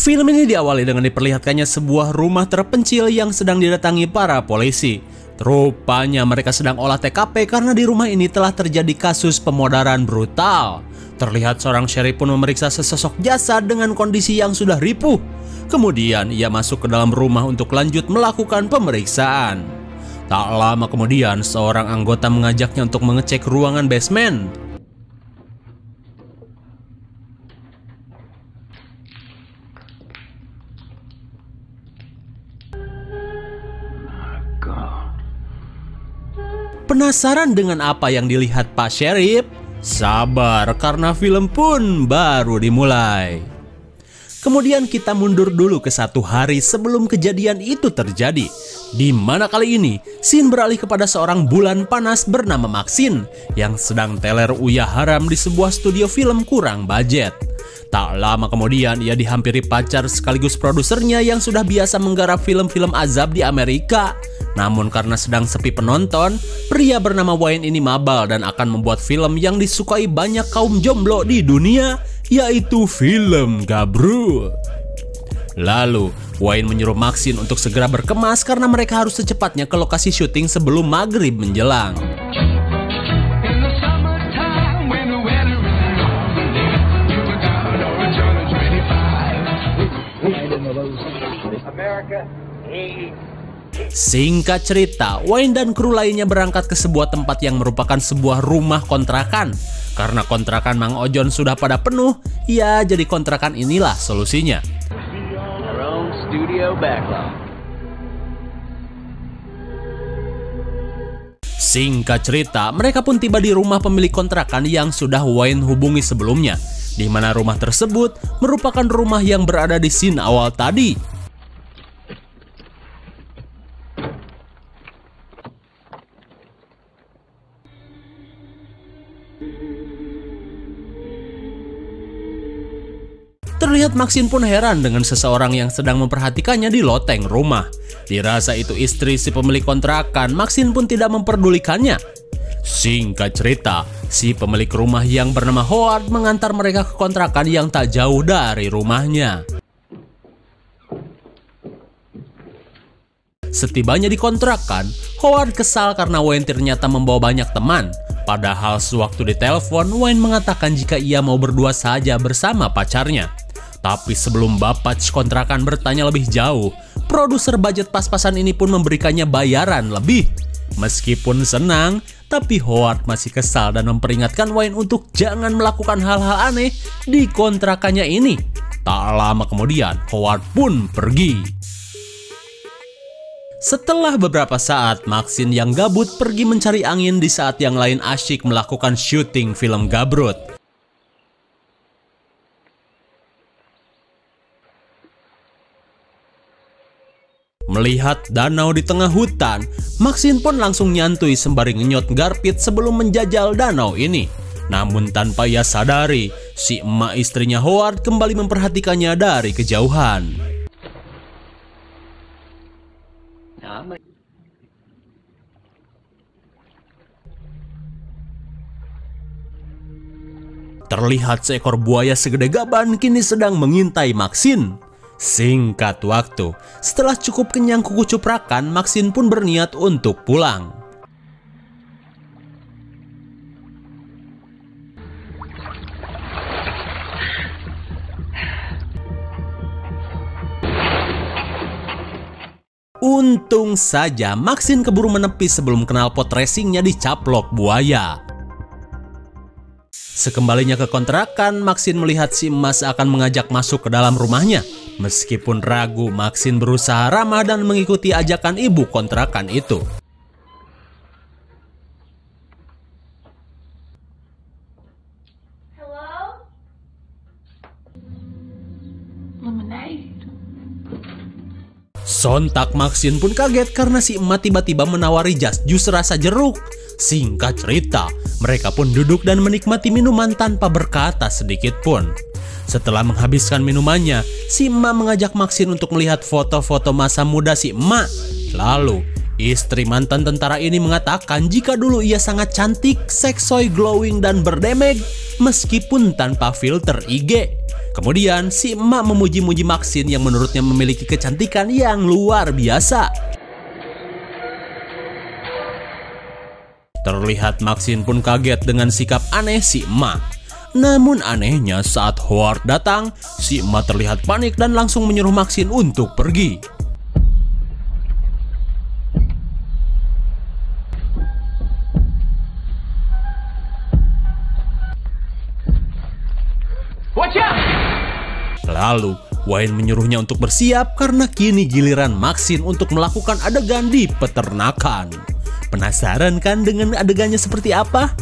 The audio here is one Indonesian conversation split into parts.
Film ini diawali dengan diperlihatkannya sebuah rumah terpencil yang sedang didatangi para polisi. Rupanya mereka sedang olah TKP karena di rumah ini telah terjadi kasus pemodaran brutal. Terlihat seorang sheriff pun memeriksa sesosok jasad dengan kondisi yang sudah ripuh. Kemudian ia masuk ke dalam rumah untuk lanjut melakukan pemeriksaan. Tak lama kemudian seorang anggota mengajaknya untuk mengecek ruangan basement. Penasaran dengan apa yang dilihat Pak Sheriff? Sabar, karena film pun baru dimulai. Kemudian kita mundur dulu ke 1 hari sebelum kejadian itu terjadi, di mana kali ini scene beralih kepada seorang bulan panas bernama Maxine yang sedang teler uyah haram di sebuah studio film kurang budget. Tak lama kemudian ia dihampiri pacar sekaligus produsernya yang sudah biasa menggarap film-film azab di Amerika. Namun karena sedang sepi penonton, pria bernama Wayne ini mabal dan akan membuat film yang disukai banyak kaum jomblo di dunia, yaitu film Gabrut. Lalu, Wayne menyuruh Maxine untuk segera berkemas karena mereka harus secepatnya ke lokasi syuting sebelum maghrib menjelang. Singkat cerita, Wayne dan kru lainnya berangkat ke sebuah tempat yang merupakan sebuah rumah kontrakan. Karena kontrakan Mang Ojon sudah pada penuh, ya jadi kontrakan inilah solusinya. Singkat cerita, mereka pun tiba di rumah pemilik kontrakan yang sudah Wayne hubungi sebelumnya, di mana rumah tersebut merupakan rumah yang berada di scene awal tadi. Terlihat Maxine pun heran dengan seseorang yang sedang memperhatikannya di loteng rumah. Dirasa itu istri si pemilik kontrakan, Maxine pun tidak memperdulikannya. Singkat cerita, si pemilik rumah yang bernama Howard mengantar mereka ke kontrakan yang tak jauh dari rumahnya. Setibanya di kontrakan, Howard kesal karena Wayne ternyata membawa banyak teman. Padahal sewaktu ditelepon, Wayne mengatakan jika ia mau berdua saja bersama pacarnya. Tapi sebelum bapak kontrakan bertanya lebih jauh, produser budget pas-pasan ini pun memberikannya bayaran lebih. Meskipun senang, tapi Howard masih kesal dan memperingatkan Wayne untuk jangan melakukan hal-hal aneh di kontrakannya ini. Tak lama kemudian, Howard pun pergi. Setelah beberapa saat, Maxine yang gabut pergi mencari angin di saat yang lain asyik melakukan syuting film Gabrut. Melihat danau di tengah hutan, Maxine pun langsung nyantui sembari ngenyot garpit sebelum menjajal danau ini. Namun tanpa ia sadari, si emak istrinya Howard kembali memperhatikannya dari kejauhan. Terlihat seekor buaya segede gaban kini sedang mengintai Maxine. Singkat waktu, setelah cukup kenyang kuku cuprakan, Maxine pun berniat untuk pulang. Untung saja Maxine keburu menepi sebelum knalpot racingnya dicaplok buaya. Sekembalinya ke kontrakan, Maxine melihat si emas akan mengajak masuk ke dalam rumahnya. Meskipun ragu, Maxine berusaha ramah dan mengikuti ajakan ibu kontrakan itu. Hello? Lemonade. Sontak Maxine pun kaget karena si emak tiba-tiba menawari jas jus rasa jeruk. Singkat cerita, mereka pun duduk dan menikmati minuman tanpa berkata sedikit pun. Setelah menghabiskan minumannya, si emak mengajak Maxine untuk melihat foto-foto masa muda si emak. Lalu, istri mantan tentara ini mengatakan jika dulu ia sangat cantik, seksoi, glowing, dan berdemeg meskipun tanpa filter IG. Kemudian si emak memuji-muji Maxine yang menurutnya memiliki kecantikan yang luar biasa. Terlihat Maxine pun kaget dengan sikap aneh si emak. Namun anehnya saat Howard datang, si emak terlihat panik dan langsung menyuruh Maxine untuk pergi. Lalu Wayne menyuruhnya untuk bersiap karena kini giliran Maxine untuk melakukan adegan di peternakan. Penasaran kan dengan adegannya seperti apa?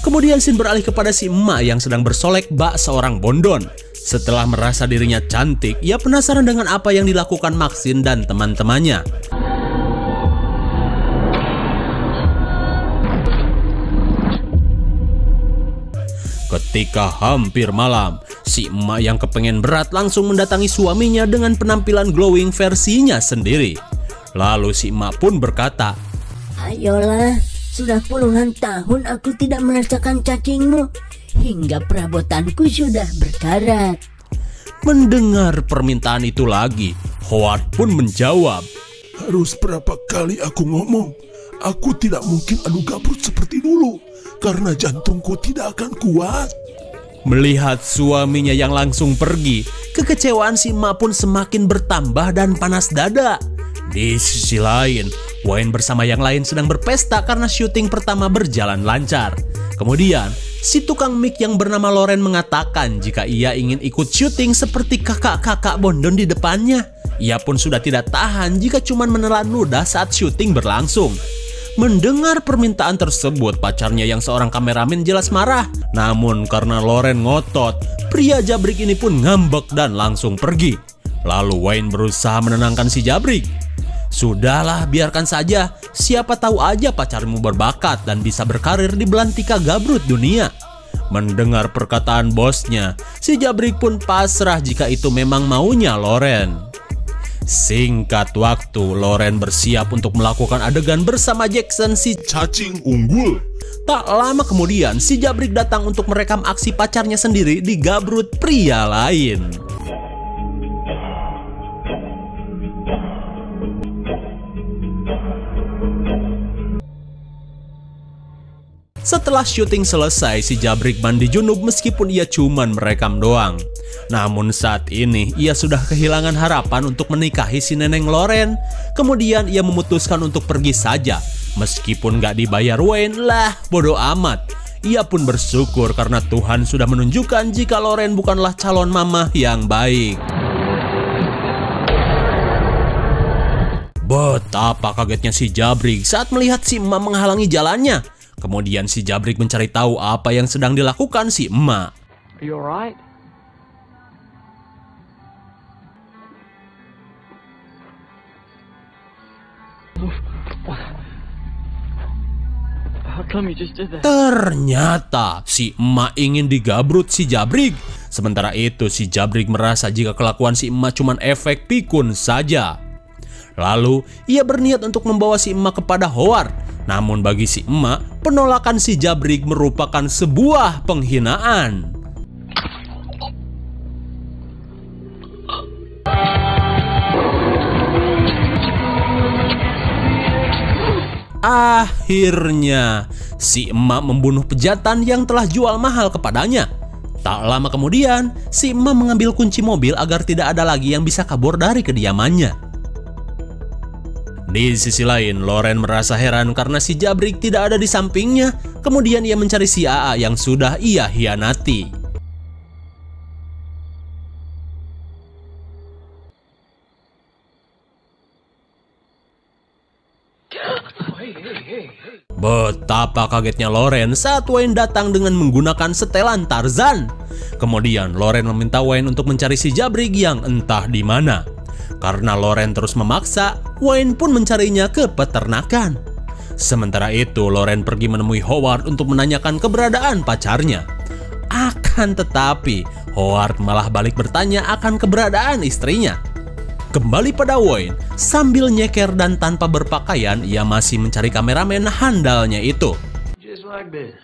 Kemudian scene beralih kepada si emak yang sedang bersolek bak seorang bondon. Setelah merasa dirinya cantik, ia penasaran dengan apa yang dilakukan Maxine dan teman-temannya. Ketika hampir malam, si emak yang kepengen berat langsung mendatangi suaminya dengan penampilan glowing versinya sendiri. Lalu si emak pun berkata, "Ayolah, sudah puluhan tahun aku tidak merasakan cacingmu, hingga perabotanku sudah berkarat." Mendengar permintaan itu lagi, Howard pun menjawab, "Harus berapa kali aku ngomong? Aku tidak mungkin adu gabrut seperti dulu, karena jantungku tidak akan kuat." Melihat suaminya yang langsung pergi, kekecewaan si emak pun semakin bertambah dan panas dada. Di sisi lain, Wayne bersama yang lain sedang berpesta karena syuting pertama berjalan lancar. Kemudian, si tukang mic yang bernama Loren mengatakan jika ia ingin ikut syuting seperti kakak-kakak bondon di depannya. Ia pun sudah tidak tahan jika cuma menelan ludah saat syuting berlangsung. Mendengar permintaan tersebut, pacarnya yang seorang kameramen jelas marah. Namun karena Loren ngotot, pria jabrik ini pun ngambek dan langsung pergi. Lalu Wayne berusaha menenangkan si jabrik. "Sudahlah, biarkan saja. Siapa tahu aja pacarmu berbakat dan bisa berkarir di belantika gabrut dunia." Mendengar perkataan bosnya, si jabrik pun pasrah jika itu memang maunya Loren. Singkat waktu, Loren bersiap untuk melakukan adegan bersama Jackson si Cacing unggul. Tak lama kemudian, si jabrik datang untuk merekam aksi pacarnya sendiri di gabrut pria lain. Setelah syuting selesai, si jabrik mandi junub meskipun ia cuman merekam doang. Namun saat ini, ia sudah kehilangan harapan untuk menikahi si neneng Loren. Kemudian ia memutuskan untuk pergi saja. Meskipun gak dibayar Wayne, lah bodoh amat. Ia pun bersyukur karena Tuhan sudah menunjukkan jika Loren bukanlah calon mama yang baik. Betapa kagetnya si jabrik saat melihat si emak menghalangi jalannya. Kemudian si jabrik mencari tahu apa yang sedang dilakukan si emak. Are you alright? How come you just did that? Ternyata si emak ingin digabrut si jabrik. Sementara itu si jabrik merasa jika kelakuan si emak cuma efek pikun saja. Lalu ia berniat untuk membawa si emak kepada Howard. Namun bagi si emak, penolakan si jabrik merupakan sebuah penghinaan. Akhirnya, si emak membunuh pejantan yang telah jual mahal kepadanya. Tak lama kemudian, si emak mengambil kunci mobil agar tidak ada lagi yang bisa kabur dari kediamannya. Di sisi lain, Loren merasa heran karena si jabrik tidak ada di sampingnya. Kemudian ia mencari si AA yang sudah ia hianati. Betapa kagetnya Loren saat Wayne datang dengan menggunakan setelan Tarzan. Kemudian Loren meminta Wayne untuk mencari si jabrik yang entah di mana. Karena Loren terus memaksa, Wayne pun mencarinya ke peternakan. Sementara itu, Loren pergi menemui Howard untuk menanyakan keberadaan pacarnya. Akan tetapi, Howard malah balik bertanya akan keberadaan istrinya. Kembali pada Wayne, sambil nyeker dan tanpa berpakaian, ia masih mencari kameramen handalnya itu. Just like this.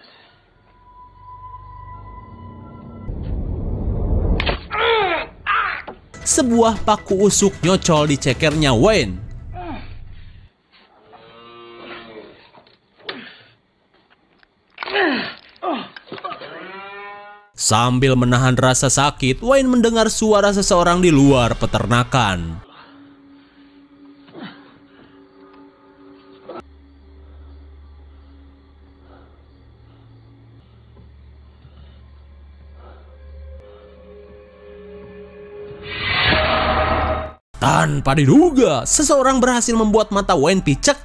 Sebuah paku usuk nyocol di cekernya Wayne. Sambil menahan rasa sakit, Wayne mendengar suara seseorang di luar peternakan. Tanpa diduga, seseorang berhasil membuat mata Wayne picek.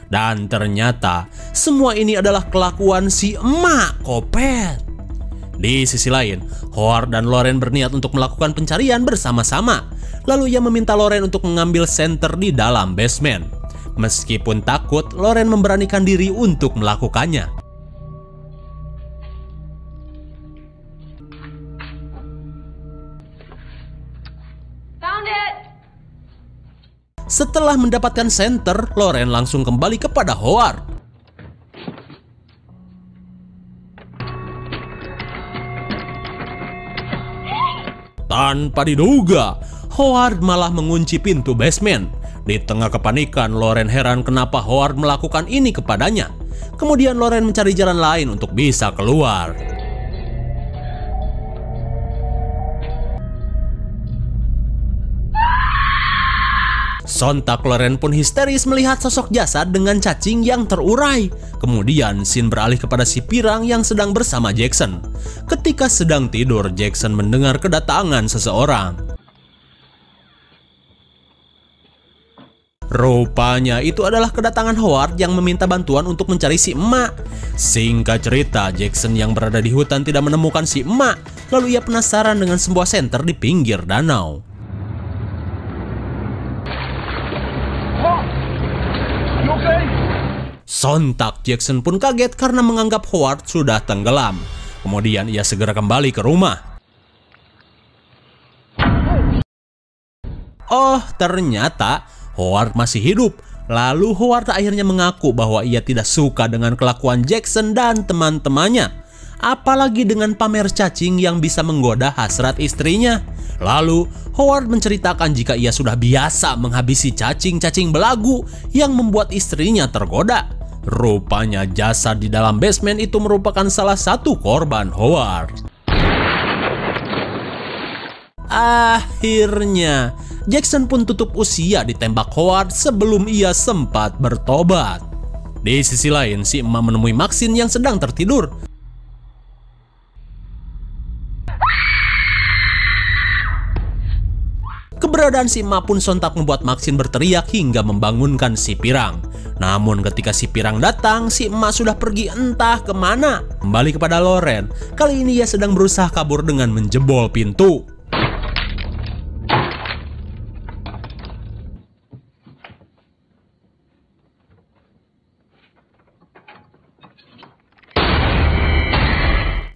Dan ternyata semua ini adalah kelakuan si emak kopet. Di sisi lain, Howard dan Loren berniat untuk melakukan pencarian bersama-sama. Lalu ia meminta Loren untuk mengambil senter di dalam basement. Meskipun takut, Loren memberanikan diri untuk melakukannya. Setelah mendapatkan senter, Loren langsung kembali kepada Howard. Tanpa diduga, Howard malah mengunci pintu basement. Di tengah kepanikan, Loren heran kenapa Howard melakukan ini kepadanya. Kemudian Loren mencari jalan lain untuk bisa keluar. Sontak Loren pun histeris melihat sosok jasad dengan cacing yang terurai. Kemudian scene beralih kepada si pirang yang sedang bersama Jackson. Ketika sedang tidur, Jackson mendengar kedatangan seseorang. Rupanya itu adalah kedatangan Howard yang meminta bantuan untuk mencari si emak. Singkat cerita, Jackson yang berada di hutan tidak menemukan si emak. Lalu ia penasaran dengan sebuah senter di pinggir danau. Sontak Jackson pun kaget karena menganggap Howard sudah tenggelam. Kemudian ia segera kembali ke rumah. Oh, ternyata Howard masih hidup. Lalu Howard akhirnya mengaku bahwa ia tidak suka dengan kelakuan Jackson dan teman-temannya. Apalagi dengan pamer cacing yang bisa menggoda hasrat istrinya. Lalu Howard menceritakan jika ia sudah biasa menghabisi cacing-cacing belagu yang membuat istrinya tergoda. Rupanya jasad di dalam basement itu merupakan salah satu korban Howard. Akhirnya Jackson pun tutup usia ditembak Howard sebelum ia sempat bertobat. Di sisi lain, si emak menemui Maxine yang sedang tertidur. Keberadaan si emak pun sontak membuat Maxine berteriak hingga membangunkan si pirang. Namun ketika si pirang datang, si emak sudah pergi entah kemana. Kembali kepada Loren, kali ini ia sedang berusaha kabur dengan menjebol pintu.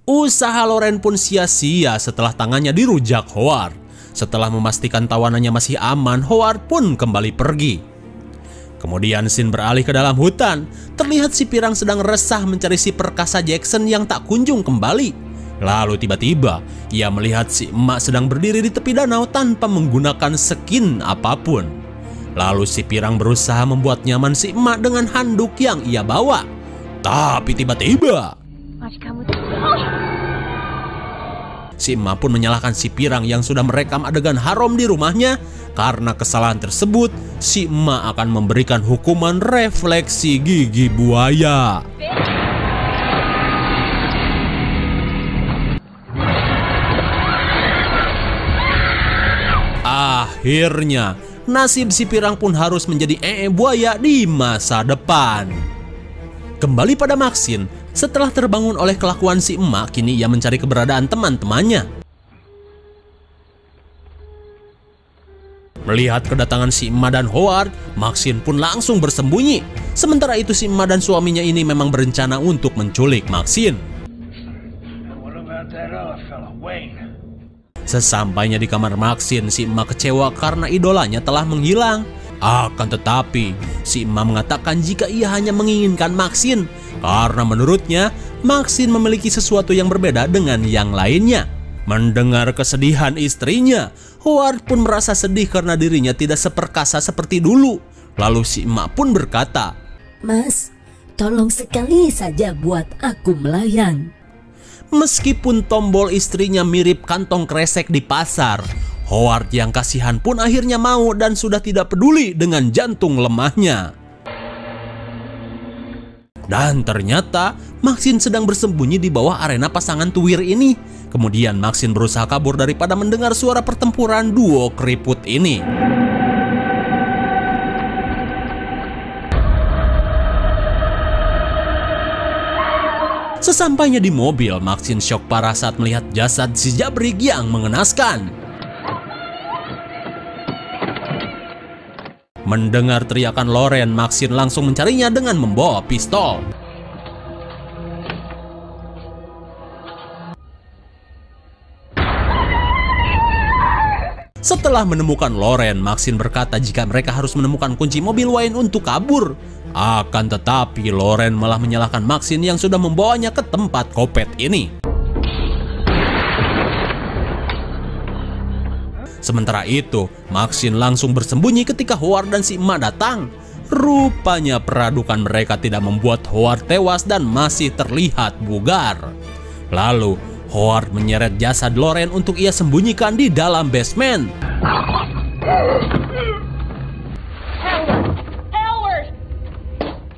Usaha Loren pun sia-sia setelah tangannya dirujak Howard. Setelah memastikan tawanannya masih aman, Howard pun kembali pergi. Kemudian scene beralih ke dalam hutan. Terlihat si pirang sedang resah mencari si perkasa Jackson yang tak kunjung kembali. Lalu tiba-tiba ia melihat si emak sedang berdiri di tepi danau tanpa menggunakan skin apapun. Lalu si pirang berusaha membuat nyaman si emak dengan handuk yang ia bawa. Tapi tiba-tiba si emak pun menyalahkan si pirang yang sudah merekam adegan haram di rumahnya. Karena kesalahan tersebut, si emak akan memberikan hukuman refleksi gigi buaya. Akhirnya, nasib si pirang pun harus menjadi buaya di masa depan. Kembali pada Maxine, setelah terbangun oleh kelakuan si emak, kini ia mencari keberadaan teman-temannya. Melihat kedatangan si emak dan Howard, Maxine pun langsung bersembunyi. Sementara itu si emak dan suaminya ini memang berencana untuk menculik Maxine. Sesampainya di kamar Maxine, si emak kecewa karena idolanya telah menghilang. Akan tetapi, si emak mengatakan jika ia hanya menginginkan Maxine karena menurutnya Maxine memiliki sesuatu yang berbeda dengan yang lainnya. Mendengar kesedihan istrinya, Howard pun merasa sedih karena dirinya tidak seperkasa seperti dulu. Lalu si emak pun berkata, Mas, tolong sekali saja buat aku melayang. Meskipun tombol istrinya mirip kantong kresek di pasar, Howard yang kasihan pun akhirnya mau dan sudah tidak peduli dengan jantung lemahnya. Dan ternyata Maxine sedang bersembunyi di bawah arena pasangan tuwir ini. Kemudian Maxine berusaha kabur daripada mendengar suara pertempuran duo keriput ini. Sesampainya di mobil, Maxine syok parah saat melihat jasad si Jabrik yang mengenaskan. Mendengar teriakan Loren, Maxine langsung mencarinya dengan membawa pistol. Setelah menemukan Loren, Maxine berkata jika mereka harus menemukan kunci mobil Wayne untuk kabur. Akan tetapi Loren malah menyalahkan Maxine yang sudah membawanya ke tempat kopet ini. Sementara itu, Maxine langsung bersembunyi ketika Howard dan si emak datang. Rupanya peradukan mereka tidak membuat Howard tewas dan masih terlihat bugar. Lalu, Howard menyeret jasad Loren untuk ia sembunyikan di dalam basement.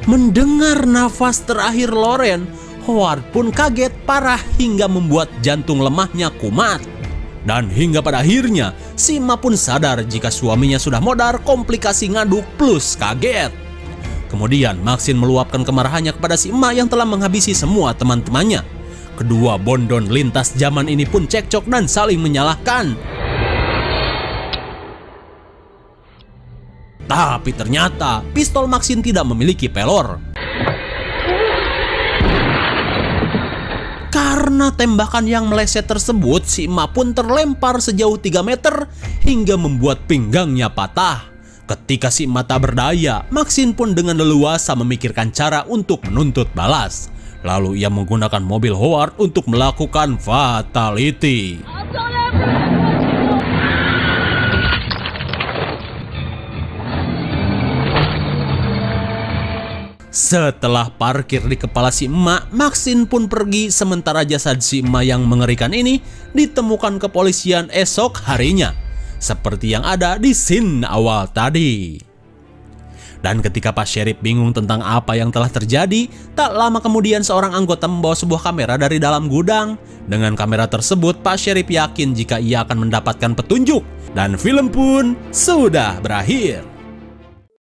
Mendengar nafas terakhir Loren, Howard pun kaget parah hingga membuat jantung lemahnya kumat. Dan hingga pada akhirnya, si emak pun sadar jika suaminya sudah modar, komplikasi ngaduk plus kaget. Kemudian Maxine meluapkan kemarahannya kepada si emak yang telah menghabisi semua teman-temannya. Kedua bondon lintas zaman ini pun cekcok dan saling menyalahkan. Tapi ternyata pistol Maxine tidak memiliki pelor. Karena tembakan yang meleset tersebut, si emak pun terlempar sejauh 3 meter hingga membuat pinggangnya patah. Ketika si emak tak berdaya, Maxine pun dengan leluasa memikirkan cara untuk menuntut balas. Lalu ia menggunakan mobil Howard untuk melakukan fatality. Setelah parkir di kepala si emak, Maxine pun pergi sementara jasad si emak yang mengerikan ini ditemukan kepolisian esok harinya. Seperti yang ada di scene awal tadi. Dan ketika Pak Sheriff bingung tentang apa yang telah terjadi, tak lama kemudian seorang anggota membawa sebuah kamera dari dalam gudang. Dengan kamera tersebut, Pak Sheriff yakin jika ia akan mendapatkan petunjuk. Dan film pun sudah berakhir.